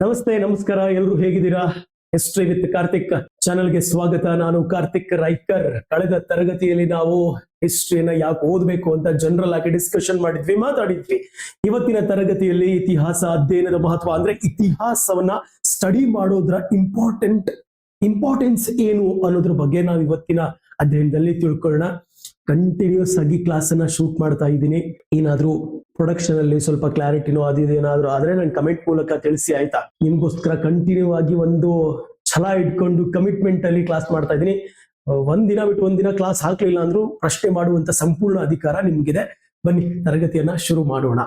ನಮಸ್ತೆ, ನಮಸ್ಕಾರ. ಎಲ್ಲರೂ ಹೇಗಿದ್ದೀರಾ? ಹಿಸ್ಟ್ರಿ ವಿತ್ ಕಾರ್ತಿಕ್ ಚಾನೆಲ್ಗೆ ಸ್ವಾಗತ. ನಾನು ಕಾರ್ತಿಕ್ ರಾಯ್ಕರ್. ಕಳೆದ ತರಗತಿಯಲ್ಲಿ ನಾವು ಹಿಸ್ಟ್ರಿಯನ್ನ ಯಾಕೆ ಓದಬೇಕು ಅಂತ ಜನರಲ್ ಆಗಿ ಡಿಸ್ಕಷನ್ ಮಾತಾಡಿದ್ವಿ. ಇವತ್ತಿನ ತರಗತಿಯಲ್ಲಿ ಇತಿಹಾಸ ಅಧ್ಯಯನದ ಮಹತ್ವ, ಅಂದ್ರೆ ಇತಿಹಾಸವನ್ನ ಸ್ಟಡಿ ಮಾಡೋದ್ರ ಇಂಪಾರ್ಟೆನ್ಸ್ ಏನು ಅನ್ನೋದ್ರ ಬಗ್ಗೆ ನಾವು ಇವತ್ತಿನ ಅಧ್ಯಯನದಲ್ಲಿ ತಿಳ್ಕೊಳ್ಳೋಣ. ಕಂಟಿನ್ಯೂಸ್ ಆಗಿ ಕ್ಲಾಸ್ ಅನ್ನ ಶೂಟ್ ಮಾಡ್ತಾ ಇದ್ದೀನಿ. ಏನಾದ್ರೂ ಪ್ರೊಡಕ್ಷನ್ ಅಲ್ಲಿ ಸ್ವಲ್ಪ ಕ್ಲಾರಿಟಿನೋ ಏನಾದ್ರೂ ಆದ್ರೆ ನಾನು ಕಮೆಂಟ್ ಮೂಲಕ ತಿಳಿಸಿ, ಆಯ್ತಾ? ನಿಮ್ಗೋಸ್ಕರ ಕಂಟಿನ್ಯೂ ಆಗಿ ಒಂದು ಛಲ ಇಟ್ಕೊಂಡು ಕಮಿಟ್ಮೆಂಟ್ ಅಲ್ಲಿ ಕ್ಲಾಸ್ ಮಾಡ್ತಾ ಇದ್ದೀನಿ. ಒಂದಿನ ಬಿಟ್ಟು ಒಂದಿನ ಕ್ಲಾಸ್ ಹಾಕ್ಲಿಲ್ಲ ಅಂದ್ರೂ ಪ್ರಶ್ನೆ ಮಾಡುವಂತ ಸಂಪೂರ್ಣ ಅಧಿಕಾರ ನಿಮ್ಗಿದೆ. ಬನ್ನಿ ತರಗತಿಯನ್ನ ಶುರು ಮಾಡೋಣ.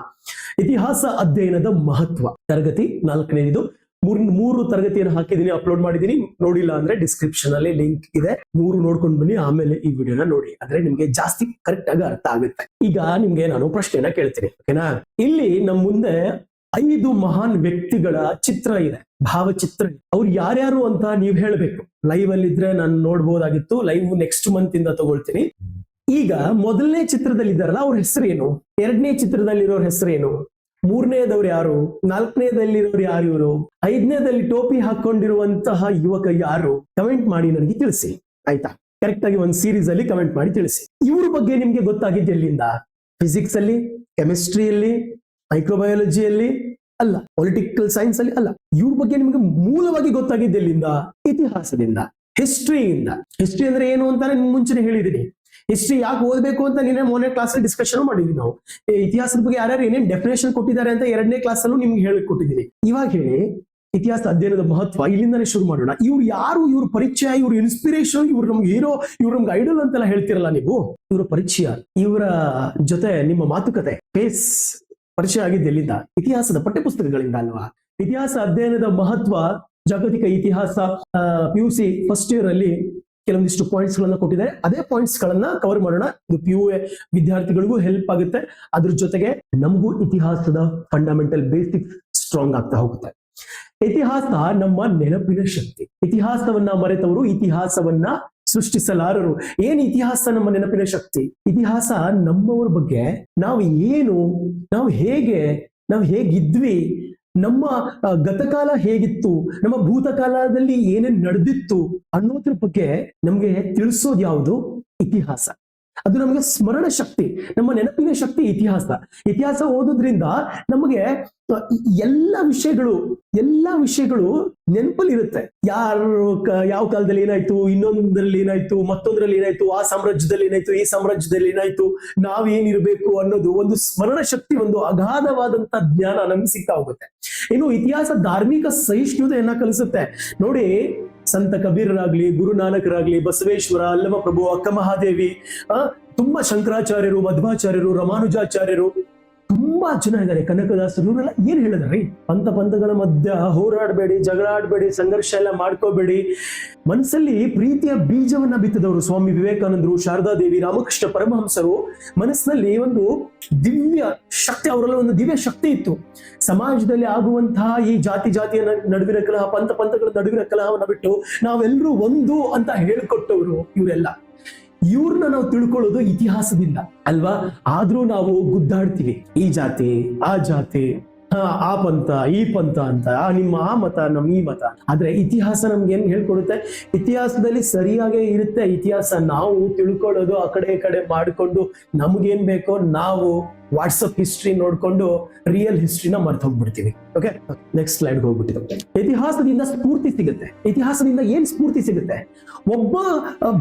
ಇತಿಹಾಸ ಅಧ್ಯಯನದ ಮಹತ್ವ, ತರಗತಿ 4ನೇದು. ಮೂರು ತರಗತಿಯನ್ನು ಹಾಕಿದೀನಿ, ಅಪ್ಲೋಡ್ ಮಾಡಿದೀನಿ. ನೋಡಿಲ್ಲ ಅಂದ್ರೆ ಡಿಸ್ಕ್ರಿಪ್ಷನ್ ಅಲ್ಲಿ ಲಿಂಕ್ ಇದೆ, 3 ನೋಡ್ಕೊಂಡು ಬನ್ನಿ. ಆಮೇಲೆ ಈ ವಿಡಿಯೋನ ನೋಡಿ, ಅಂದ್ರೆ ನಿಮ್ಗೆ ಜಾಸ್ತಿ ಕರೆಕ್ಟ್ ಆಗಿ ಅರ್ಥ ಆಗುತ್ತೆ. ಈಗ ನಿಮ್ಗೆ ನಾನು ಪ್ರಶ್ನೆನ ಕೇಳ್ತೀನಿ, ಓಕೆನಾ? ಇಲ್ಲಿ ನಮ್ ಮುಂದೆ 5 ಮಹಾನ್ ವ್ಯಕ್ತಿಗಳ ಚಿತ್ರ ಇದೆ, ಭಾವಚಿತ್ರ. ಅವ್ರು ಯಾರ್ಯಾರು ಅಂತ ನೀವ್ ಹೇಳ್ಬೇಕು. ಲೈವ್ ಅಲ್ಲಿ ಇದ್ರೆ ನಾನು ನೋಡ್ಬೋದಾಗಿತ್ತು, ಲೈವ್ ನೆಕ್ಸ್ಟ್ ಮಂತ್ ಇಂದ ತಗೊಳ್ತೀನಿ. ಈಗ ಮೊದಲನೇ ಚಿತ್ರದಲ್ಲಿ ಇದ್ದಾರಲ್ಲ, ಅವ್ರ ಹೆಸರೇನು? 2ನೇ ಚಿತ್ರದಲ್ಲಿರೋರ್ ಹೆಸರೇನು? 3ನೇದವ್ರು ಯಾರು? 4ನೇದಲ್ಲಿರೋರು ಯಾರು ಇವರು? 5ನೇದಲ್ಲಿ ಟೋಪಿ ಹಾಕೊಂಡಿರುವಂತಹ ಯುವಕ ಯಾರು? ಕಮೆಂಟ್ ಮಾಡಿ ನನಗೆ ತಿಳಿಸಿ, ಆಯ್ತಾ? ಕರೆಕ್ಟ್ ಆಗಿ ಒಂದು ಸೀರೀಸ್ ಅಲ್ಲಿ ಕಮೆಂಟ್ ಮಾಡಿ ತಿಳಿಸಿ. ಇವ್ರ ಬಗ್ಗೆ ನಿಮ್ಗೆ ಗೊತ್ತಾಗಿದ್ದು ಎಲ್ಲಿಂದ? ಫಿಸಿಕ್ಸ್ ಅಲ್ಲಿ, ಕೆಮಿಸ್ಟ್ರಿಯಲ್ಲಿ, ಮೈಕ್ರೋಬಯಾಲಜಿಯಲ್ಲಿ ಅಲ್ಲ, ಪೊಲಿಟಿಕಲ್ ಸೈನ್ಸ್ ಅಲ್ಲಿ ಅಲ್ಲ. ಇವ್ರ ಬಗ್ಗೆ ನಿಮ್ಗೆ ಮೂಲವಾಗಿ ಗೊತ್ತಾಗಿದ್ದು ಎಲ್ಲಿಂದ? ಇತಿಹಾಸದಿಂದ, ಹಿಸ್ಟ್ರಿಯಿಂದ. ಹಿಸ್ಟ್ರಿ ಅಂದ್ರೆ ಏನು ಅಂತ ನಾನು ಮುಂಚೆನೆ ಹೇಳಿದೀನಿ. ಹಿಸ್ಟ್ರಿ ಯಾಕೆ ಓದಬೇಕು ಅಂತ ಮೊನ್ನೆ ಕ್ಲಾಸ್ ಅಲ್ಲಿ ಡಿಸ್ಕಷನ್ ಮಾಡಿದ್ವಿ ನಾವು. ಇತಿಹಾಸದ ಬಗ್ಗೆ ಯಾರ್ಯಾರು ಏನೇನ್ ಡೆಫಿನೇಷನ್ ಕೊಟ್ಟಿದ್ದಾರೆ ಅಂತ 2ನೇ ಕ್ಲಾಸ್ ಅಲ್ಲೂ ನಿಮ್ಗೆ ಹೇಳಿಕೊಟ್ಟಿದ್ದೀನಿ. ಇವಾಗ ಹೇಳಿ ಇತಿಹಾಸ ಅಧ್ಯಯನದ ಮಹತ್ವ. ಇಲ್ಲಿಂದಾನೇ ಶುರು ಮಾಡೋಣ. ಇವ್ರು ಯಾರು? ಇವ್ರ ಪರಿಚಯ, ಇವ್ರ ಇನ್ಸ್ಪಿರೇಷನ್, ಇವ್ರು ನಮ್ಗೆ ಹೀರೋ, ಇವ್ರು ನಮ್ಗೆ ಐಡಲ್ ಅಂತೆಲ್ಲ ಹೇಳ್ತಿರಲ್ಲ ನೀವು. ಇವ್ರ ಪರಿಚಯ, ಇವರ ಜೊತೆ ನಿಮ್ಮ ಮಾತುಕತೆ, ಪರಿಚಯ ಆಗಿದ್ದು ಎಲ್ಲಿಂದ? ಇತಿಹಾಸದ ಪಠ್ಯಪುಸ್ತಕಗಳಿಂದ ಅಲ್ವಾ? ಇತಿಹಾಸ ಅಧ್ಯಯನದ ಮಹತ್ವ, ಜಾಗತಿಕ ಇತಿಹಾಸ PUC ಫಸ್ಟ್ ಇಯರ್ ಅಲ್ಲಿ ಕೆಲವೊಂದಿಷ್ಟು ಪಾಯಿಂಟ್ಸ್ ಗಳನ್ನ ಕೊಟ್ಟಿದ್ದಾರೆ. ಅದೇ ಪಾಯಿಂಟ್ಸ್ ಗಳನ್ನ ಕವರ್ ಮಾಡೋಣ. ಇದು PUA ವಿದ್ಯಾರ್ಥಿಗಳಿಗೂ ಹೆಲ್ಪ್ ಆಗುತ್ತೆ. ಅದ್ರ ಜೊತೆಗೆ ನಮಗೂ ಇತಿಹಾಸದ ಫಂಡಮೆಂಟಲ್ ಬೇಸಿಕ್ಸ್ ಸ್ಟ್ರಾಂಗ್ ಆಗ್ತಾ ಹೋಗುತ್ತೆ. ಇತಿಹಾಸ ನಮ್ಮ ನೆನಪಿನ ಶಕ್ತಿ. ಇತಿಹಾಸವನ್ನ ಮರೆತವರು ಇತಿಹಾಸವನ್ನ ಸೃಷ್ಟಿಸಲಾರರು. ಏನ್ ಇತಿಹಾಸ ನಮ್ಮ ನೆನಪಿನ ಶಕ್ತಿ? ಇತಿಹಾಸ ನಮ್ಮವ್ರ ಬಗ್ಗೆ, ನಾವು ಏನು, ನಾವು ಹೇಗಿದ್ವಿ, ನಮ್ಮ ಗತಕಾಲ ಹೇಗಿತ್ತು, ನಮ್ಮ ಭೂತಕಾಲದಲ್ಲಿ ಏನೇನ್ ನಡೆದಿತ್ತು ಅನ್ನೋದ್ರ ಬಗ್ಗೆ ನಮ್ಗೆ ತಿಳಿಸೋದು ಯಾವುದು? ಇತಿಹಾಸ. ಅದು ನಮಗೆ ಸ್ಮರಣ ಶಕ್ತಿ, ನಮ್ಮ ನೆನಪಿನ ಶಕ್ತಿ ಇತಿಹಾಸ. ಇತಿಹಾಸ ಓದೋದ್ರಿಂದ ನಮಗೆ ಎಲ್ಲ ವಿಷಯಗಳು ನೆನಪಲ್ಲಿ ಇರುತ್ತೆ. ಯಾವ ಕಾಲದಲ್ಲಿ ಏನಾಯ್ತು, ಇನ್ನೊಂದ್ರಲ್ಲಿ ಏನಾಯ್ತು, ಮತ್ತೊಂದ್ರಲ್ಲಿ ಏನಾಯ್ತು, ಆ ಸಾಮ್ರಾಜ್ಯದಲ್ಲಿ ಏನಾಯ್ತು, ಈ ಸಾಮ್ರಾಜ್ಯದಲ್ಲಿ ಏನಾಯ್ತು, ನಾವೇನಿರ್ಬೇಕು ಅನ್ನೋದು ಒಂದು ಸ್ಮರಣ ಶಕ್ತಿ, ಒಂದು ಅಗಾಧವಾದಂತ ಜ್ಞಾನ ನಮ್ಗೆ ಸಿಗ್ತಾ ಹೋಗುತ್ತೆ. ಇನ್ನು ಇತಿಹಾಸ ಧಾರ್ಮಿಕ ಸಹಿಷ್ಣುತೆಯನ್ನ ಕಲಿಸುತ್ತೆ. ನೋಡಿ, ಸಂತ ಕಬೀರರಾಗ್ಲಿ, ಗುರುನಾನಕರಾಗ್ಲಿ, ಬಸವೇಶ್ವರ, ಅಲ್ಲಮ ಪ್ರಭು, ಅಕ್ಕ ಮಹಾದೇವಿ, ತುಂಬಾ ಶಂಕರಾಚಾರ್ಯರು, ಮಧ್ವಾಚಾರ್ಯರು, ರಾಮಾನುಜಾಚಾರ್ಯರು, ತುಂಬಾ ಜನ ಇದ್ದಾರೆ, ಕನಕದಾಸರು, ಇವರೆಲ್ಲ ಏನ್ ಹೇಳಿದ್ರಿ? ಪಂಥಗಳ ಮಧ್ಯ ಹೋರಾಡಬೇಡಿ, ಜಗಳ ಆಡಬೇಡಿ, ಸಂಘರ್ಷ ಎಲ್ಲ ಮಾಡ್ಕೋಬೇಡಿ. ಮನಸ್ಸಲ್ಲಿ ಪ್ರೀತಿಯ ಬೀಜವನ್ನ ಬಿತ್ತಿದವರು ಸ್ವಾಮಿ ವಿವೇಕಾನಂದರು, ಶಾರದಾದೇವಿ, ರಾಮಕೃಷ್ಣ ಪರಮಹಂಸರು. ಮನಸ್ಸಿನಲ್ಲಿ ಒಂದು ದಿವ್ಯ ಶಕ್ತಿ, ಅವರೆಲ್ಲ ಒಂದು ದಿವ್ಯ ಶಕ್ತಿ ಇತ್ತು. ಸಮಾಜದಲ್ಲಿ ಆಗುವಂತಹ ಈ ಜಾತಿಯ ನಡುವಿನ ಕಲಹ, ಪಂಥಗಳ ನಡುವಿನ ಕಲಹವನ್ನ ಬಿಟ್ಟು ನಾವೆಲ್ಲರೂ ಒಂದು ಅಂತ ಹೇಳಿಕೊಟ್ಟವರು ಇವರೆಲ್ಲ. ಇವ್ರನ್ನ ನಾವು ತಿಳ್ಕೊಳ್ಳೋದು ಇತಿಹಾಸದಿಂದ ಅಲ್ವಾ? ಆದ್ರೂ ನಾವು ಗುದ್ದಾಡ್ತೀವಿ, ಈ ಜಾತಿ, ಆ ಜಾತಿ, ಆ ಪಂಥ, ಈ ಪಂಥ ಅಂತ, ನಿಮ್ಮ ಆ ಮತ, ನಮ್ಮ ಈ ಮತ. ಆದ್ರೆ ಇತಿಹಾಸ ನಮ್ಗೆ ಏನ್ ಹೇಳ್ಕೊಡುತ್ತೆ? ಇತಿಹಾಸದಲ್ಲಿ ಸರಿಯಾಗೇ ಇರುತ್ತೆ. ಇತಿಹಾಸ ನಾವು ತಿಳ್ಕೊಳ್ಳೋದು ಆ ಕಡೆ ಈ ಕಡೆ ಮಾಡ್ಕೊಂಡು ನಮ್ಗೇನ್ ಬೇಕೋ ನಾವು ವಾಟ್ಸಪ್ ಹಿಸ್ಟ್ರಿ ನೋಡ್ಕೊಂಡು ರಿಯಲ್ ಹಿಸ್ಟ್ರಿನ ಮರ್ತು ಹೋಗ್ಬಿಡ್ತೀವಿ. ಓಕೆ, ನೆಕ್ಸ್ಟ್ ಸ್ಲೈಡ್ ಹೋಗ್ಬಿಟ್ಟಿದ್ದು. ಇತಿಹಾಸದಿಂದ ಸ್ಫೂರ್ತಿ ಸಿಗುತ್ತೆ. ಇತಿಹಾಸದಿಂದ ಏನ್ ಸ್ಫೂರ್ತಿ ಸಿಗುತ್ತೆ? ಒಬ್ಬ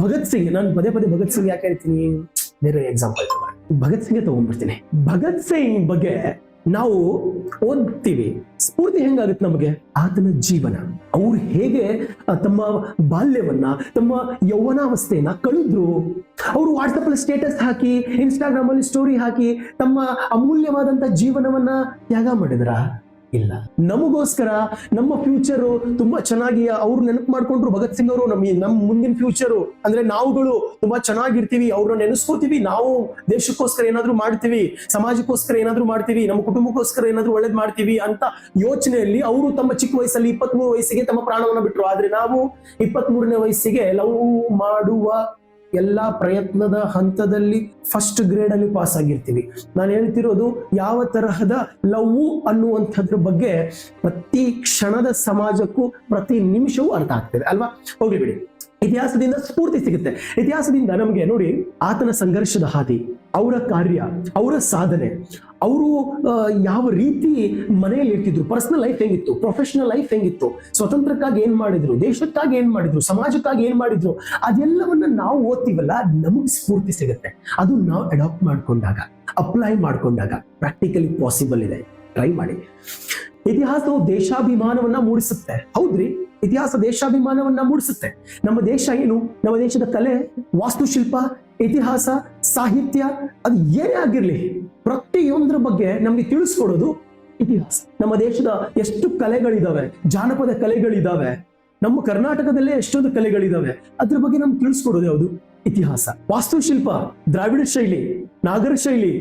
ಭಗತ್ ಸಿಂಗ್, ನಾನು ಪದೇ ಭಗತ್ ಸಿಂಗ್ ಯಾಕೆ ಹೇಳ್ತೀನಿ, ಬೇರೆ ಎಕ್ಸಾಂಪಲ್ ಭಗತ್ ಸಿಂಗ್ ತಗೊಂಡ್ಬಿಡ್ತೀನಿ. ಭಗತ್ ಸಿಂಗ್ ಬಗ್ಗೆ ನಾವು ಓದ್ತೀವಿ, ಸ್ಫೂರ್ತಿ ಹೆಂಗಾಗುತ್ತೆ ನಮಗೆ? ಆತನ ಜೀವನ, ಅವ್ರು ಹೇಗೆ ತಮ್ಮ ಬಾಲ್ಯವನ್ನ, ತಮ್ಮ ಯೌವನಾವಸ್ಥೆಯನ್ನ ಕಳೆದ್ರು. ಅವರು ವಾಟ್ಸಪ್ ಅಲ್ಲಿ ಸ್ಟೇಟಸ್ ಹಾಕಿ, ಇನ್ಸ್ಟಾಗ್ರಾಮ್ ಅಲ್ಲಿ ಸ್ಟೋರಿ ಹಾಕಿ ತಮ್ಮ ಅಮೂಲ್ಯವಾದಂತ ಜೀವನವನ್ನ ತ್ಯಾಗ ಮಾಡಿದ್ರ? ಇಲ್ಲ. ನಮಗೋಸ್ಕರ ನಮ್ಮ ಫ್ಯೂಚರು ತುಂಬಾ ಚೆನ್ನಾಗಿ ಅವ್ರು ನೆನಪು ಮಾಡ್ಕೊಂಡ್ರು. ಭಗತ್ ಸಿಂಗ್ ಅವರು ನಮ್ಮ ಮುಂದಿನ ಫ್ಯೂಚರು ಅಂದ್ರೆ ನಾವುಗಳು ತುಂಬಾ ಚೆನ್ನಾಗಿರ್ತೀವಿ, ಅವ್ರನ್ನ ನೆನೆಸ್ಕೋತೀವಿ, ನಾವು ದೇಶಕ್ಕೋಸ್ಕರ ಏನಾದ್ರು ಮಾಡ್ತೀವಿ, ಸಮಾಜಕ್ಕೋಸ್ಕರ ಏನಾದ್ರು ಮಾಡ್ತೀವಿ, ನಮ್ಮ ಕುಟುಂಬಕ್ಕೋಸ್ಕರ ಏನಾದ್ರು ಒಳ್ಳೇದ್ ಮಾಡ್ತೀವಿ ಅಂತ ಯೋಚನೆಯಲ್ಲಿ ಅವರು ತಮ್ಮ ಚಿಕ್ಕ ವಯಸ್ಸಲ್ಲಿ 23 ವಯಸ್ಸಿಗೆ ತಮ್ಮ ಪ್ರಾಣವನ್ನ ಬಿಟ್ರು. ಆದ್ರೆ ನಾವು 23ನೇ ವಯಸ್ಸಿಗೆ ಲವ್ ಮಾಡುವ ಎಲ್ಲಾ ಪ್ರಯತ್ನದ ಹಂತದಲ್ಲಿ ಫಸ್ಟ್ ಗ್ರೇಡ್ ಅಲ್ಲಿ ಪಾಸ್ ಆಗಿರ್ತೀವಿ. ನಾನು ಹೇಳ್ತಿರೋದು ಯಾವ ತರಹದ ಲವ್ ಅನ್ನುವಂಥದ್ರ ಬಗ್ಗೆ ಪ್ರತಿ ಕ್ಷಣದ ಸಮಾಜಕ್ಕೂ ಪ್ರತಿ ನಿಮಿಷವೂ ಅರ್ಥ ಆಗ್ತದೆ ಅಲ್ವಾ. ಹೋಗ್ಲಿ ಬಿಡಿ, ಇತಿಹಾಸದಿಂದ ಸ್ಫೂರ್ತಿ ಸಿಗುತ್ತೆ. ಇತಿಹಾಸದಿಂದ ನಮಗೆ ನೋಡಿ ಆತನ ಸಂಘರ್ಷದ ಹಾದಿ, ಅವರ ಕಾರ್ಯ, ಅವರ ಸಾಧನೆ, ಅವರು ಯಾವ ರೀತಿ ಮನೆಯಲ್ಲಿ ಇರ್ತಿದ್ರು, ಪರ್ಸನಲ್ ಲೈಫ್ ಹೆಂಗಿತ್ತು, ಪ್ರೊಫೆಷನಲ್ ಲೈಫ್ ಹೆಂಗಿತ್ತು, ಸ್ವತಂತ್ರಕ್ಕಾಗಿ ಏನ್ ಮಾಡಿದ್ರು, ದೇಶಕ್ಕಾಗಿ ಏನ್ ಮಾಡಿದ್ರು, ಸಮಾಜಕ್ಕಾಗಿ ಏನ್ ಮಾಡಿದ್ರು, ಅದೆಲ್ಲವನ್ನ ನಾವು ಓದ್ತೀವಲ್ಲ, ನಮಗೆ ಸ್ಫೂರ್ತಿ ಸಿಗುತ್ತೆ. ಅದು ನಾವು ಅಡಾಪ್ಟ್ ಮಾಡ್ಕೊಂಡಾಗ, ಅಪ್ಲೈ ಮಾಡ್ಕೊಂಡಾಗ ಪ್ರಾಕ್ಟಿಕಲಿ ಪಾಸಿಬಲ್ ಇದೆ. ಟ್ರೈ ಮಾಡಿ. ಇತಿಹಾಸವು ದೇಶಾಭಿಮಾನವನ್ನ ಮೂಡಿಸುತ್ತೆ. ಹೌದ್ರಿ, ಇತಿಹಾಸ ದೇಶಾಭಿಮಾನವನ್ನ ಮೂಡಿಸುತ್ತೆ. ನಮ್ಮ ದೇಶ ಏನು, ನಮ್ಮ ದೇಶದ ಕಲೆ, ವಾಸ್ತುಶಿಲ್ಪ, ಇತಿಹಾಸ, ಸಾಹಿತ್ಯ, ಅದು ಏನೇ ಆಗಿರ್ಲಿ ಪ್ರತಿಯೊಂದರ ಬಗ್ಗೆ ನಮ್ಗೆ ತಿಳಿಸ್ಕೊಡೋದು ಇತಿಹಾಸ. ನಮ್ಮ ದೇಶದ ಎಷ್ಟು ಕಲೆಗಳಿದಾವೆ, ಜಾನಪದ ಕಲೆಗಳಿದಾವೆ, ನಮ್ಮ ಕರ್ನಾಟಕದಲ್ಲೇ ಎಷ್ಟೊಂದು ಕಲೆಗಳಿದಾವೆ, ಅದ್ರ ಬಗ್ಗೆ ನಮ್ಗೆ ತಿಳಿಸ್ಕೊಡೋದು ಯಾವುದು? ಇತಿಹಾಸ. ವಾಸ್ತುಶಿಲ್ಪ, ದ್ರಾವಿಡ ಶೈಲಿ, ನಾಗರ ಶೈಲಿ,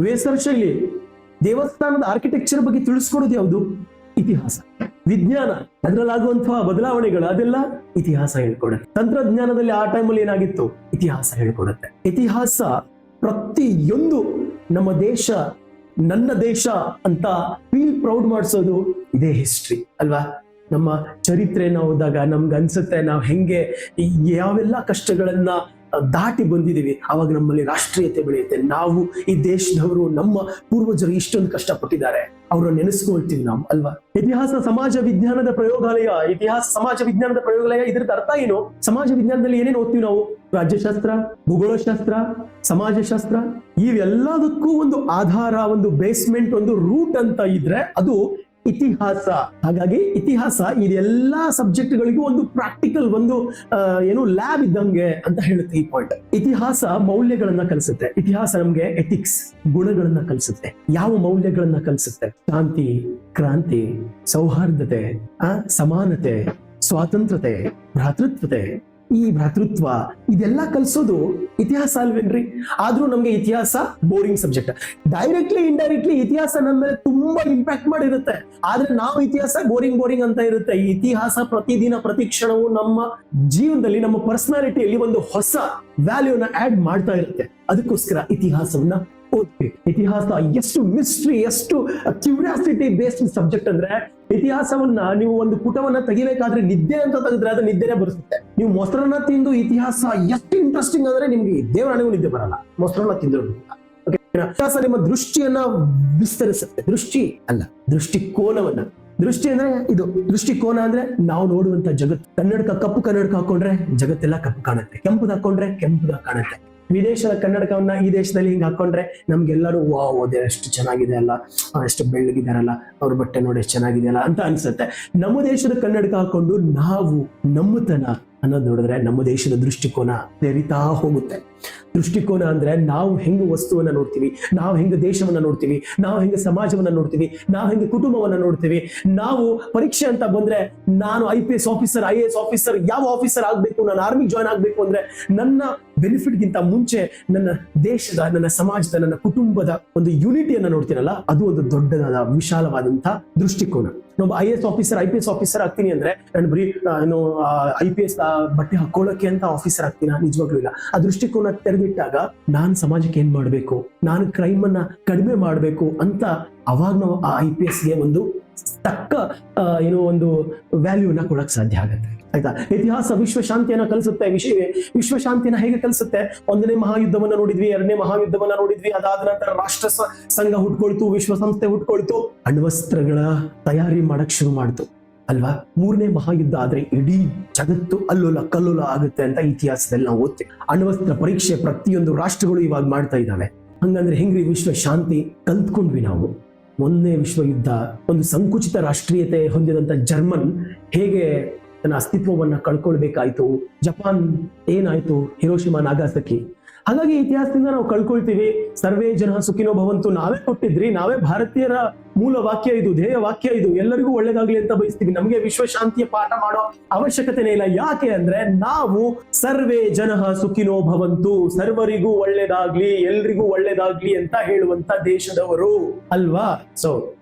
ವೇಸರ ಶೈಲಿ, ದೇವಸ್ಥಾನದ ಆರ್ಕಿಟೆಕ್ಚರ್ ಬಗ್ಗೆ ತಿಳಿಸ್ಕೊಡೋದು ಯಾವುದು? ಇತಿಹಾಸ. ವಿಜ್ಞಾನ, ಅದರಲ್ಲಾಗುವಂತಹ ಬದಲಾವಣೆಗಳು, ಅದೆಲ್ಲ ಇತಿಹಾಸ ಹೇಳ್ಕೊಡುತ್ತೆ. ತಂತ್ರಜ್ಞಾನದಲ್ಲಿ ಆ ಟೈಮಲ್ಲಿ ಏನಾಗಿತ್ತು, ಇತಿಹಾಸ ಹೇಳ್ಕೊಡುತ್ತೆ. ಇತಿಹಾಸ ಪ್ರತಿಯೊಂದು ನಮ್ಮ ದೇಶ ನನ್ನ ದೇಶ ಅಂತ ಫೀಲ್ ಪ್ರೌಡ್ ಮಾಡಿಸೋದು ಇದೇ ಹಿಸ್ಟ್ರಿ ಅಲ್ವಾ. ನಮ್ಮ ಚರಿತ್ರೆನ ಓದಿದಾಗ ನಮ್ಗೆ ಅನ್ಸುತ್ತೆ ನಾವು ಹೆಂಗೆ ಯಾವೆಲ್ಲ ಕಷ್ಟಗಳನ್ನ ದಾಟಿ ಬಂದಿದ್ದೀವಿ, ಅವಾಗ ನಮ್ಮಲ್ಲಿ ರಾಷ್ಟ್ರೀಯತೆ ಬೆಳೆಯುತ್ತೆ. ನಾವು ಈ ದೇಶದವರು, ನಮ್ಮ ಪೂರ್ವಜರು ಇಷ್ಟೊಂದು ಕಷ್ಟಪಟ್ಟಿದ್ದಾರೆ, ಅವ್ರನ್ನ ನೆನೆಸ್ಕೊಳ್ತೀವಿ ನಾವು ಅಲ್ವಾ. ಇತಿಹಾಸ ಸಮಾಜ ವಿಜ್ಞಾನದ ಪ್ರಯೋಗಾಲಯ. ಇತಿಹಾಸ ಸಮಾಜ ವಿಜ್ಞಾನದ ಪ್ರಯೋಗಾಲಯ, ಇದರದ ಅರ್ಥ ಏನು? ಸಮಾಜ ವಿಜ್ಞಾನದಲ್ಲಿ ಏನೇನು ಓದ್ತೀವಿ ನಾವು? ರಾಜ್ಯಶಾಸ್ತ್ರ, ಭೂಗೋಳಶಾಸ್ತ್ರ, ಸಮಾಜಶಾಸ್ತ್ರ, ಇವೆಲ್ಲದಕ್ಕೂ ಒಂದು ಆಧಾರ, ಒಂದು ಬೇಸ್ಮೆಂಟ್, ಒಂದು ರೂಟ್ ಅಂತ ಇದ್ರೆ ಅದು ಇತಿಹಾಸ. ಹಾಗಾಗಿ ಇತಿಹಾಸ ಇದೆಲ್ಲಾ ಸಬ್ಜೆಕ್ಟ್ಗಳಿಗೂ ಒಂದು ಪ್ರಾಕ್ಟಿಕಲ್, ಒಂದು ಏನು ಲ್ಯಾಬ್ ಇದ್ದಂಗೆ ಅಂತ ಹೇಳುತ್ತೆ ಈ ಪಾಯಿಂಟ್. ಇತಿಹಾಸ ಮೌಲ್ಯಗಳನ್ನ ಕಲಿಸುತ್ತೆ. ಇತಿಹಾಸ ನಮ್ಗೆ ಎಥಿಕ್ಸ್, ಗುಣಗಳನ್ನ ಕಲಿಸುತ್ತೆ. ಯಾವ ಮೌಲ್ಯಗಳನ್ನ ಕಲಿಸುತ್ತೆ? ಶಾಂತಿ, ಕ್ರಾಂತಿ, ಸೌಹಾರ್ದತೆ, ಸಮಾನತೆ, ಸ್ವಾತಂತ್ರ್ಯತೆ, ಭ್ರಾತೃತ್ವತೆ. ಈ ಭ್ರಾತೃತ್ವ ಇದೆಲ್ಲ ಕಲಿಸೋದು ಇತಿಹಾಸ ಅಲ್ವೇನ್ರಿ? ಆದ್ರೂ ನಮ್ಗೆ ಇತಿಹಾಸ ಬೋರಿಂಗ್ ಸಬ್ಜೆಕ್ಟ್. ಡೈರೆಕ್ಟ್ಲಿ ಇಂಡೈರೆಕ್ಟ್ಲಿ ಇತಿಹಾಸ ನಮ್ಮ ಮೇಲೆ ತುಂಬಾ ಇಂಪ್ಯಾಕ್ಟ್ ಮಾಡಿರುತ್ತೆ. ಆದ್ರೆ ನಾವು ಇತಿಹಾಸ ಬೋರಿಂಗ್ ಅಂತ ಇರುತ್ತೆ. ಈ ಇತಿಹಾಸ ಪ್ರತಿದಿನ ಪ್ರತಿ ಕ್ಷಣವೂ ನಮ್ಮ ಜೀವನದಲ್ಲಿ, ನಮ್ಮ ಪರ್ಸನಾಲಿಟಿಯಲ್ಲಿ ಒಂದು ಹೊಸ ವ್ಯಾಲ್ಯೂನ ಆಡ್ ಮಾಡ್ತಾ ಇರುತ್ತೆ. ಅದಕ್ಕೋಸ್ಕರ ಇತಿಹಾಸವನ್ನ ಓದ್ಬೇಕು. ಇತಿಹಾಸ ಎಷ್ಟು ಮಿಸ್ಟ್ರಿ, ಎಷ್ಟು ಕ್ಯೂರಿಯಾಸಿಟಿ ಬೇಸ್ಡ್ ಸಬ್ಜೆಕ್ಟ್ ಅಂದ್ರೆ, ಇತಿಹಾಸವನ್ನ ನೀವು ಒಂದು ಪುಟವನ್ನ ತೆಗಿಬೇಕಾದ್ರೆ ನಿದ್ದೆ ಅಂತ ತೆಗೆದ್ರೆ ಅದು ನಿದ್ದೆನೆ ಬರುತ್ತೆ. ನೀವು ಮೊಸರನ್ನ ತಿಂದು ಇತಿಹಾಸ ಎಷ್ಟು ಇಂಟ್ರೆಸ್ಟಿಂಗ್ ಅಂದ್ರೆ ನಿಮ್ಗೆ ದೇವರಾಣಿಗೂ ನಿದ್ದೆ ಬರಲ್ಲ ಮೊಸರನ್ನ ತಿಂದ್ರು. ಇತಿಹಾಸ ನಿಮ್ಮ ದೃಷ್ಟಿಯನ್ನ ವಿಸ್ತರಿಸುತ್ತೆ. ದೃಷ್ಟಿ ಅಲ್ಲ, ದೃಷ್ಟಿಕೋನವನ್ನ. ದೃಷ್ಟಿ ಅಂದ್ರೆ ಇದು, ದೃಷ್ಟಿಕೋನ ಅಂದ್ರೆ ನಾವು ನೋಡುವಂತ ಜಗತ್ತು. ಕನ್ನಡಕ, ಕಪ್ಪು ಕನ್ನಡಕ ಹಾಕೊಂಡ್ರೆ ಜಗತ್ತೆಲ್ಲ ಕಪ್ಪು ಕಾಣುತ್ತೆ, ಕೆಂಪುದ ಹಾಕೊಂಡ್ರೆ ಕೆಂಪುದ ಕಾಣುತ್ತೆ. ವಿದೇಶದ ಕನ್ನಡಕವನ್ನ ಈ ದೇಶದಲ್ಲಿ ಹಿಂಗ್ ಹಾಕೊಂಡ್ರೆ ನಮ್ಗೆಲ್ಲರೂ ವಾವ್, ಅದೇ ಎಷ್ಟು ಚೆನ್ನಾಗಿದೆ ಅಲ್ಲ, ಎಷ್ಟು ಬೆಳ್ಳಗಿದಾರಲ್ಲ, ಅವ್ರ ಬಟ್ಟೆ ನೋಡಿ ಎಷ್ಟು ಚೆನ್ನಾಗಿದೆಯಲ್ಲ ಅಂತ ಅನ್ಸುತ್ತೆ. ನಮ್ಮ ದೇಶದ ಕನ್ನಡಕ ಹಾಕೊಂಡು ನಾವು ನಮ್ಮತನ ಅನ್ನೋದು ನೋಡಿದ್ರೆ ನಮ್ಮ ದೇಶದ ದೃಷ್ಟಿಕೋನ ತೆರಿತಾ ಹೋಗುತ್ತೆ. ದೃಷ್ಟಿಕೋನ ಅಂದ್ರೆ ನಾವು ಹೆಂಗ ವಸ್ತುವನ್ನ ನೋಡ್ತೀವಿ, ನಾವು ಹೆಂಗ ದೇಶವನ್ನ ನೋಡ್ತೀವಿ, ನಾವು ಹೆಂಗ ಸಮಾಜವನ್ನ ನೋಡ್ತೀವಿ, ನಾವು ಹೆಂಗ ಕುಟುಂಬವನ್ನ ನೋಡ್ತೀವಿ. ನಾವು ಪರೀಕ್ಷೆ ಅಂತ ಬಂದ್ರೆ ನಾನು IPS ಆಫೀಸರ್, IAS ಆಫೀಸರ್, ಯಾವ ಆಫೀಸರ್ ಆಗ್ಬೇಕು, ನಾನು ಆರ್ಮಿ ಜಾಯ್ನ್ ಆಗ್ಬೇಕು ಅಂದ್ರೆ ನನ್ನ ಬೆನಿಫಿಟ್ ಗಿಂತ ಮುಂಚೆ ನನ್ನ ದೇಶದ, ನನ್ನ ಸಮಾಜದ, ನನ್ನ ಕುಟುಂಬದ ಒಂದು ಯೂನಿಟಿಯನ್ನ ನೋಡ್ತೀನಲ್ಲ, ಅದು ಒಂದು ದೊಡ್ಡದಾದ ವಿಶಾಲವಾದಂತಹ ದೃಷ್ಟಿಕೋನ. ನಾವು IAS ಆಫೀಸರ್, IPS ಆಫೀಸರ್ ಆಗ್ತೀನಿ ಅಂದ್ರೆ ನಾನು ಬರೀ IPS ಬಟ್ಟೆ ಹಾಕೊಳ್ಳೋಕೆ ಅಂತ ಆಫೀಸರ್ ಆಗ್ತೀನ? ನಿಜವಾಗ್ಲೂ ಇಲ್ಲ. ಆ ದೃಷ್ಟಿಕೋನ ತೆರೆದಿಟ್ಟಾಗ ನಾನು ಸಮಾಜಕ್ಕೆ ಏನ್ ಮಾಡ್ಬೇಕು, ನಾನು ಕ್ರೈಮ್ ಅನ್ನ ಕಡಿಮೆ ಮಾಡ್ಬೇಕು ಅಂತ ಅವಾಗ ನಾವು ಆ IPS ಗೆ ಒಂದು ತಕ್ಕ ಒಂದು ವ್ಯಾಲ್ಯೂನ ಕೊಡಕ್ ಸಾಧ್ಯ ಆಗುತ್ತೆ. ಆಯ್ತಾ? ಇತಿಹಾಸ ವಿಶ್ವಶಾಂತಿಯನ್ನ ಕಲಿಸುತ್ತೆ. ವಿಶ್ವಶಾಂತಿಯನ್ನ ಹೇಗೆ ಕಲಿಸುತ್ತೆ? 1ನೇ ಮಹಾಯುದ್ಧವನ್ನ ನೋಡಿದ್ವಿ, 2ನೇ ಮಹಾಯುದ್ಧವನ್ನ ನೋಡಿದ್ವಿ. ಅದಾದ ನಂತರ ರಾಷ್ಟ್ರ ಸಂಘ ಹುಟ್ಕೊಳ್ತು, ವಿಶ್ವಸಂಸ್ಥೆ ಹುಟ್ಕೊಳ್ತು, ಅಣ್ವಸ್ತ್ರಗಳ ತಯಾರಿ ಮಾಡಕ್ ಶುರು ಮಾಡ್ತು ಅಲ್ವಾ. 3ನೇ ಮಹಾಯುದ್ಧ ಆದ್ರೆ ಇಡೀ ಜಗತ್ತು ಅಲ್ಲೋಲ ಕಲ್ಲೋಲ ಆಗುತ್ತೆ ಅಂತ ಇತಿಹಾಸದಲ್ಲಿ ನಾವು ಓದ್ತೀವಿ. ಅಣ್ವಸ್ತ್ರ ಪರೀಕ್ಷೆ ಪ್ರತಿಯೊಂದು ರಾಷ್ಟ್ರಗಳು ಇವಾಗ ಮಾಡ್ತಾ ಇದ್ದಾವೆ. ಹಂಗಂದ್ರೆ ಹೆಂಗ್ರಿ ವಿಶ್ವ ಶಾಂತಿ ಕಲ್ತ್ಕೊಂಡ್ವಿ ನಾವು? 1ನೇ ವಿಶ್ವಯುದ್ಧ, ಒಂದು ಸಂಕುಚಿತ ರಾಷ್ಟ್ರೀಯತೆ ಹೊಂದಿದಂತ ಜರ್ಮನ್ ಹೇಗೆ ತನ್ನ ಅಸ್ತಿತ್ವವನ್ನ ಕಳ್ಕೊಳ್ಬೇಕಾಯ್ತು, ಜಪಾನ್ ಏನಾಯ್ತು, ಹಿರೋಶಿಮಾ ನಾಗಾಸಕಿ. ಹಾಗಾಗಿ ಇತಿಹಾಸದಿಂದ ನಾವು ಕಳ್ಕೊಳ್ತೀವಿ. ಸರ್ವೇ ಜನ ಸುಖಿನೋ ಭವಂತು ನಾವೇ ಕೊಟ್ಟಿದ್ರಿ, ನಾವೇ ಭಾರತೀಯರ ಮೂಲ ವಾಕ್ಯ ಇದು, ಧ್ಯೇಯ ವಾಕ್ಯ ಇದು, ಎಲ್ಲರಿಗೂ ಒಳ್ಳೇದಾಗ್ಲಿ ಅಂತ ಬಯಸ್ತೀವಿ. ನಮಗೆ ವಿಶ್ವಶಾಂತಿಯ ಪಾಠ ಮಾಡೋ ಅವಶ್ಯಕತೆನೇ ಇಲ್ಲ. ಯಾಕೆ ಅಂದ್ರೆ ನಾವು ಸರ್ವೇ ಜನ ಸುಖಿನೋ ಭವಂತು, ಸರ್ವರಿಗೂ ಒಳ್ಳೇದಾಗ್ಲಿ, ಎಲ್ರಿಗೂ ಒಳ್ಳೇದಾಗ್ಲಿ ಅಂತ ಹೇಳುವಂತ ದೇಶದವರು ಅಲ್ವಾ. ಸೊ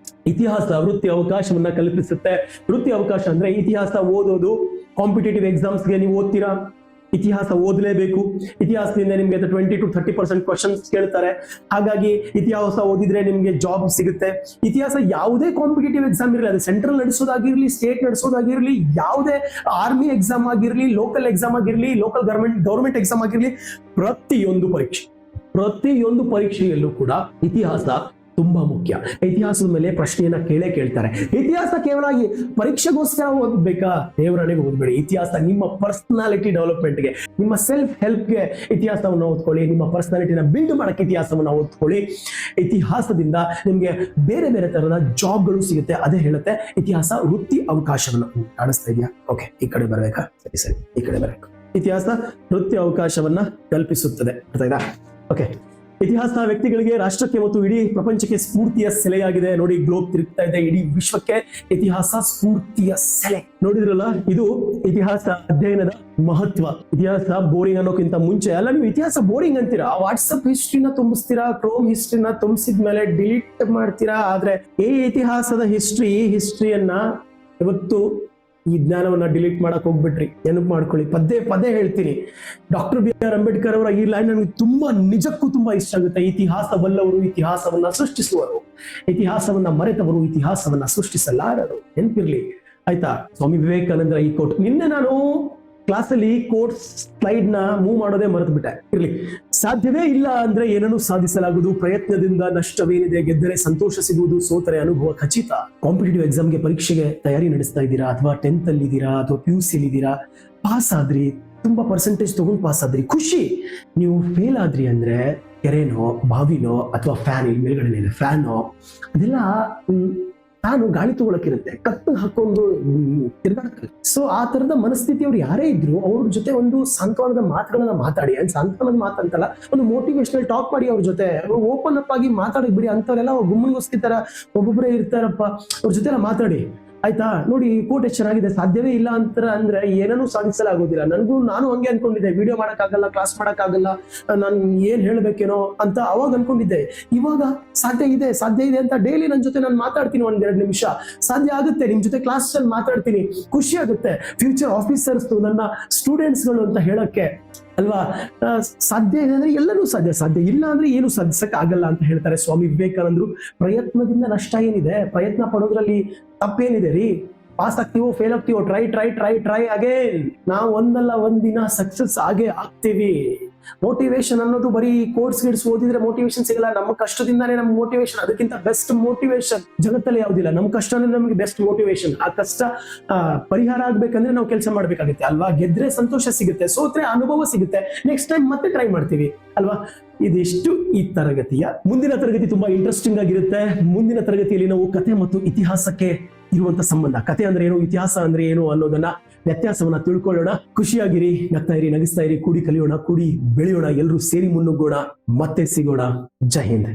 ಇತಿಹಾಸ ವೃತ್ತಿ ಅವಕಾಶವನ್ನ ಕಲ್ಪಿಸುತ್ತೆ. ವೃತ್ತಿ ಅವಕಾಶ ಅಂದ್ರೆ ಇತಿಹಾಸ ಓದೋದು, ಕಾಂಪಿಟೇಟಿವ್ ಎಕ್ಸಾಮ್ಸ್ಗೆ ನೀವು ಓದ್ತೀರಾ, ಇತಿಹಾಸ ಓದಲೇಬೇಕು. ಇತಿಹಾಸದಿಂದ ನಿಮ್ಗೆ 20-30% ಕ್ವಶನ್ಸ್ ಕೇಳ್ತಾರೆ. ಹಾಗಾಗಿ ಇತಿಹಾಸ ಓದಿದ್ರೆ ನಿಮ್ಗೆ ಜಾಬ್ ಸಿಗುತ್ತೆ. ಇತಿಹಾಸ ಯಾವುದೇ ಕಾಂಪಿಟೇಟಿವ್ ಎಕ್ಸಾಮ್ ಇರಲಿ, ಅದು ಸೆಂಟ್ರಲ್ ನಡೆಸೋದಾಗಿರ್ಲಿ, ಸ್ಟೇಟ್ ನಡೆಸೋದಾಗಿರ್ಲಿ, ಯಾವುದೇ ಆರ್ಮಿ ಎಕ್ಸಾಮ್ ಆಗಿರ್ಲಿ, ಲೋಕಲ್ ಎಕ್ಸಾಮ್ ಆಗಿರ್ಲಿ, ಲೋಕಲ್ ಗವರ್ಮೆಂಟ್ ಎಕ್ಸಾಮ್ ಆಗಿರ್ಲಿ, ಪ್ರತಿಯೊಂದು ಪರೀಕ್ಷೆಯಲ್ಲೂ ಕೂಡ ಇತಿಹಾಸ ತುಂಬಾ ಮುಖ್ಯ. ಇತಿಹಾಸದ ಮೇಲೆ ಪ್ರಶ್ನೆಯನ್ನ ಕೇಳ್ತಾರೆ. ಇತಿಹಾಸ ಕೇವಲ ಪರೀಕ್ಷೆಗೋಸ್ಕರ ಓದ್ಬೇಕಾ? ದೇವರನೆಗೆ ಓದ್ಬೇಡಿ. ಇತಿಹಾಸ ನಿಮ್ಮ ಪರ್ಸನಾಲಿಟಿ ಡೆವಲಪ್ಮೆಂಟ್ಗೆ, ನಿಮ್ಮ ಸೆಲ್ಫ್ ಹೆಲ್ಪ್ಗೆ ಇತಿಹಾಸವನ್ನು ಓದ್ಕೊಳ್ಳಿ. ನಿಮ್ಮ ಪರ್ಸನಾಲಿಟಿನ ಬಿಲ್ಡ್ ಮಾಡಕ್ಕೆ ಇತಿಹಾಸವನ್ನು ಓದ್ಕೊಳ್ಳಿ. ಇತಿಹಾಸದಿಂದ ನಿಮ್ಗೆ ಬೇರೆ ಬೇರೆ ತರಹದ ಜಾಬ್ಗಳು ಸಿಗುತ್ತೆ. ಅದೇ ಹೇಳುತ್ತೆ ಇತಿಹಾಸ ವೃತ್ತಿ ಅವಕಾಶವನ್ನು. ಕಾಣಿಸ್ತಾ ಇದೆಯಾ? ಓಕೆ, ಈ ಕಡೆ ಬರ್ಬೇಕಾ? ಸರಿ, ಈ ಕಡೆ ಬರಬೇಕು. ಇತಿಹಾಸ ವೃತ್ತಿ ಅವಕಾಶವನ್ನ ಕಲ್ಪಿಸುತ್ತದೆ. ಅರ್ಥ ಆಯ್ತಾ? ಓಕೆ, ಇತಿಹಾಸ ವ್ಯಕ್ತಿಗಳಿಗೆ, ರಾಷ್ಟ್ರಕ್ಕೆ ಮತ್ತು ಇಡೀ ಪ್ರಪಂಚಕ್ಕೆ ಸ್ಫೂರ್ತಿಯ ಸೆಲೆಯಾಗಿದೆ. ನೋಡಿ, ಗ್ಲೋಬ್ ತಿರುಗ್ತಾ ಇದೆ, ಇಡೀ ವಿಶ್ವಕ್ಕೆ ಇತಿಹಾಸ ಸ್ಫೂರ್ತಿಯ ಸೆಲೆ. ನೋಡಿದ್ರಲ್ಲ, ಇದು ಇತಿಹಾಸ ಅಧ್ಯಯನದ ಮಹತ್ವ. ಇತಿಹಾಸ ಬೋರಿಂಗ್ ಅನ್ನೋಕ್ಕಿಂತ ಮುಂಚೆ ಅಲ್ಲ, ನೀವು ಇತಿಹಾಸ ಬೋರಿಂಗ್ ಅಂತೀರಾ, ವಾಟ್ಸಪ್ ಹಿಸ್ಟ್ರಿನ ತುಂಬಿಸ್ತೀರಾ, ಕ್ರೋಮ್ ಹಿಸ್ಟ್ರಿನ ತುಂಬಿಸಿದ್ಮೇಲೆ ಡಿಲೀಟ್ ಮಾಡ್ತೀರಾ. ಆದ್ರೆ ಈ ಇತಿಹಾಸದ ಹಿಸ್ಟ್ರಿಯನ್ನ ಇವತ್ತು ಈ ಜ್ಞಾನವನ್ನ ಡಿಲೀಟ್ ಮಾಡಕ್ ಹೋಗ್ಬಿಟ್ರಿ. ನೆನಪು ಮಾಡ್ಕೊಳ್ಳಿ, ಪದೇ ಹೇಳ್ತೀನಿ. ಡಾಕ್ಟರ್ BR ಅಂಬೇಡ್ಕರ್ ಅವರ ಈ ಲೈನ್ ನನಗೆ ನಿಜಕ್ಕೂ ತುಂಬಾ ಇಷ್ಟ ಆಗುತ್ತೆ. ಇತಿಹಾಸವಲ್ಲವರು ಇತಿಹಾಸವನ್ನ ಸೃಷ್ಟಿಸುವರು, ಇತಿಹಾಸವನ್ನ ಮರೆತವರು ಇತಿಹಾಸವನ್ನ ಸೃಷ್ಟಿಸಲಾರರು. ನೆನಪಿರ್ಲಿ, ಆಯ್ತಾ? ಸ್ವಾಮಿ ವಿವೇಕಾನಂದರ ಈ ಕೋಟ್. ನಿನ್ನೆ ನಾನು ಕ್ಲಾಸಲ್ಲಿ ಕೋಟ್ ಸ್ಲೈಡ್ ನ ಮೂವ್ ಮಾಡೋದೇ ಮರೆತು ಬಿಟ್ಟೆ. ಇರ್ಲಿ, ಸಾಧ್ಯವೇ ಇಲ್ಲ ಅಂದ್ರೆ ಏನನ್ನು ಸಾಧಿಸಲಾಗುವುದು, ಪ್ರಯತ್ನದಿಂದ ನಷ್ಟವೇನಿದೆ, ಗೆದ್ದರೆ ಸಂತೋಷ ಸಿಗುವುದು, ಸೋತರೆ ಅನುಭವ ಖಚಿತ. ಕಾಂಪಿಟೇಟಿವ್ ಎಕ್ಸಾಮ್ಗೆ, ಪರೀಕ್ಷೆಗೆ ತಯಾರಿ ನಡೆಸ್ತಾ ಇದ್ದೀರಾ, ಅಥವಾ 10th ಅಲ್ಲಿ ಇದ್ದೀರಾ, ಅಥವಾ PUC ಅಲ್ಲಿ ಇದ್ದೀರಾ, ಪಾಸ್ ಆದ್ರಿ, ತುಂಬಾ ಪರ್ಸೆಂಟೇಜ್ ತಗೊಂಡು ಪಾಸ್ ಆದ್ರಿ, ಖುಷಿ. ನೀವು ಫೇಲ್ ಆದ್ರಿ ಅಂದ್ರೆ ಕೆರೆನೋ, ಬಾವಿನೋ, ಅಥವಾ ಫ್ಯಾನ್, ಇಲ್ಲಿ ಮೇಲ್ಗಡೆ ಫ್ಯಾನೋ, ಅದೆಲ್ಲ ನಾನು ಗಾಳಿ ತಗೊಳಕಿರುತ್ತೆ, ಕತ್ತು ಹಾಕೊಂಡು ತಿರ್ಗಾಡ್ತಾರೆ. ಸೊ ಆ ತರದ ಮನಸ್ಥಿತಿ ಅವ್ರು ಯಾರೇ ಇದ್ರು ಅವ್ರ ಜೊತೆ ಒಂದು ಸಾಂತ್ವನದ ಮಾತುಗಳನ್ನ ಮಾತಾಡಿ. ಸಾಂತ್ವನದ ಮಾತಂತಲ್ಲ, ಒಂದು ಮೋಟಿವೇಶನಲ್ ಟಾಕ್ ಮಾಡಿ. ಅವ್ರ ಜೊತೆ ಓಪನ್ ಅಪ್ ಆಗಿ ಮಾತಾಡಿ ಬಿಡಿ. ಅಂತವ್ರೆಲ್ಲ ಗುಮ್ಮನ್ಗೋಸ್ಕರ ಒಬ್ಬೊಬ್ಬರೇ ಇರ್ತಾರಪ್ಪ, ಅವ್ರ ಜೊತೆ ಎಲ್ಲ ಮಾತಾಡಿ. ಆಯ್ತಾ? ನೋಡಿ, ಕೋಟ್ ಎಷ್ಟು ಚೆನ್ನಾಗಿದೆ. ಸಾಧ್ಯವೇ ಇಲ್ಲ ಅಂತ ಅಂದ್ರೆ ಏನನ್ನೂ ಸಾಧಿಸಲಾಗೋದಿಲ್ಲ. ನಾನು ಹಂಗೆ ಅನ್ಕೊಂಡಿದ್ದೆ, ವಿಡಿಯೋ ಮಾಡಕ್ಕಾಗಲ್ಲ, ಕ್ಲಾಸ್ ಮಾಡಕ್ಕಾಗಲ್ಲ, ನಾನು ಏನ್ ಹೇಳ್ಬೇಕೇನೋ ಅಂತ ಅವಾಗ ಅನ್ಕೊಂಡಿದ್ದೆ. ಇವಾಗ ಸಾಧ್ಯ ಇದೆ ಅಂತ ಡೈಲಿ ನನ್ನ ಜೊತೆ ನಾನು ಮಾತಾಡ್ತೀನಿ. 1-2 ನಿಮಿಷ ಸಾಧ್ಯ ಆಗುತ್ತೆ. ನಿಮ್ ಜೊತೆ ಕ್ಲಾಸ್ ಅಲ್ಲಿ ಮಾತಾಡ್ತೀನಿ, ಖುಷಿ ಆಗುತ್ತೆ. ಫ್ಯೂಚರ್ ಆಫೀಸರ್ಸ್, ನನ್ನ ಸ್ಟೂಡೆಂಟ್ಸ್ಗಳು ಅಂತ ಹೇಳಕ್ಕೆ ಅಲ್ವಾ? ಸಾಧ್ಯ ಇದೆ ಅಂದ್ರೆ ಎಲ್ಲನೂ ಸಾಧ್ಯ ಇಲ್ಲ ಅಂದ್ರೆ ಏನು ಸಾಧಿಸಕ್ ಆಗಲ್ಲ ಅಂತ ಹೇಳ್ತಾರೆ ಸ್ವಾಮಿ ವಿವೇಕಾನಂದರು. ಪ್ರಯತ್ನದಿಂದ ನಷ್ಟ ಏನಿದೆ? ಪ್ರಯತ್ನ ಪಡೋದ್ರಲ್ಲಿ ತಪ್ಪೇನಿದೆ ರೀ? ಪಾಸ್ ಆಗ್ತೀವೋ ಫೇಲ್ ಆಗ್ತೀವೋ, ಟ್ರೈ ಅಗೇನ್. ನಾವು ಒಂದಲ್ಲ ಒಂದಿನ ಸಕ್ಸಸ್ ಆಗೇ ಆಗ್ತೀವಿ. ಮೋಟಿವೇಶನ್ ಅನ್ನೋದು ಬರೀ ಕೋರ್ಸ್ ಗಿಡ್ಸ್ ಓದಿದ್ರೆ ಮೋಟಿವೇಶನ್ ಸಿಗಲ್ಲ. ನಮ್ಮ ಕಷ್ಟದಿಂದಾನೇ ನಮ್ ಮೋಟಿವೇಶನ್. ಅದಕ್ಕಿಂತ ಬೆಸ್ಟ್ ಮೋಟಿವೇಶನ್ ಜಗತ್ತಲ್ಲಿ ಯಾವ್ದಿಲ್ಲ. ನಮ್ ಕಷ್ಟನೇ ನಮಗೆ ಬೆಸ್ಟ್ ಮೋಟಿವೇಶನ್. ಆ ಕಷ್ಟ ಪರಿಹಾರ ಆಗ್ಬೇಕಂದ್ರೆ ನಾವು ಕೆಲಸ ಮಾಡ್ಬೇಕಾಗುತ್ತೆ ಅಲ್ವಾ? ಗೆದ್ರೆ ಸಂತೋಷ ಸಿಗುತ್ತೆ, ಸೋತ್ರೆ ಅನುಭವ ಸಿಗುತ್ತೆ. ನೆಕ್ಸ್ಟ್ ಟೈಮ್ ಮತ್ತೆ ಟ್ರೈ ಮಾಡ್ತೀವಿ ಅಲ್ವಾ? ಇದಿಷ್ಟು ಈ ತರಗತಿಯ. ಮುಂದಿನ ತರಗತಿ ತುಂಬಾ ಇಂಟ್ರೆಸ್ಟಿಂಗ್ ಆಗಿರುತ್ತೆ. ಮುಂದಿನ ತರಗತಿಯಲ್ಲಿ ನಾವು ಕಥೆ ಮತ್ತು ಇತಿಹಾಸಕ್ಕೆ ಇರುವಂತ ಸಂಬಂಧ, ಕಥೆ ಅಂದ್ರೆ ಏನು, ಇತಿಹಾಸ ಅಂದ್ರೆ ಏನು ಅನ್ನೋದನ್ನ, ವ್ಯತ್ಯಾಸವನ್ನ ತಿಳ್ಕೊಳ್ಳೋಣ. ಖುಷಿಯಾಗಿರಿ, ನಗ್ತಾ ಇರಿ, ನಗಿಸ್ತಾ ಇರಿ, ಕೂಡಿ ಕಲಿಯೋಣ, ಕೂಡಿ ಬೆಳೆಯೋಣ, ಎಲ್ಲರೂ ಸೇರಿ ಮುನ್ನುಗ್ಗೋಣ. ಮತ್ತೆ ಸಿಗೋಣ. ಜೈ ಹಿಂದ್.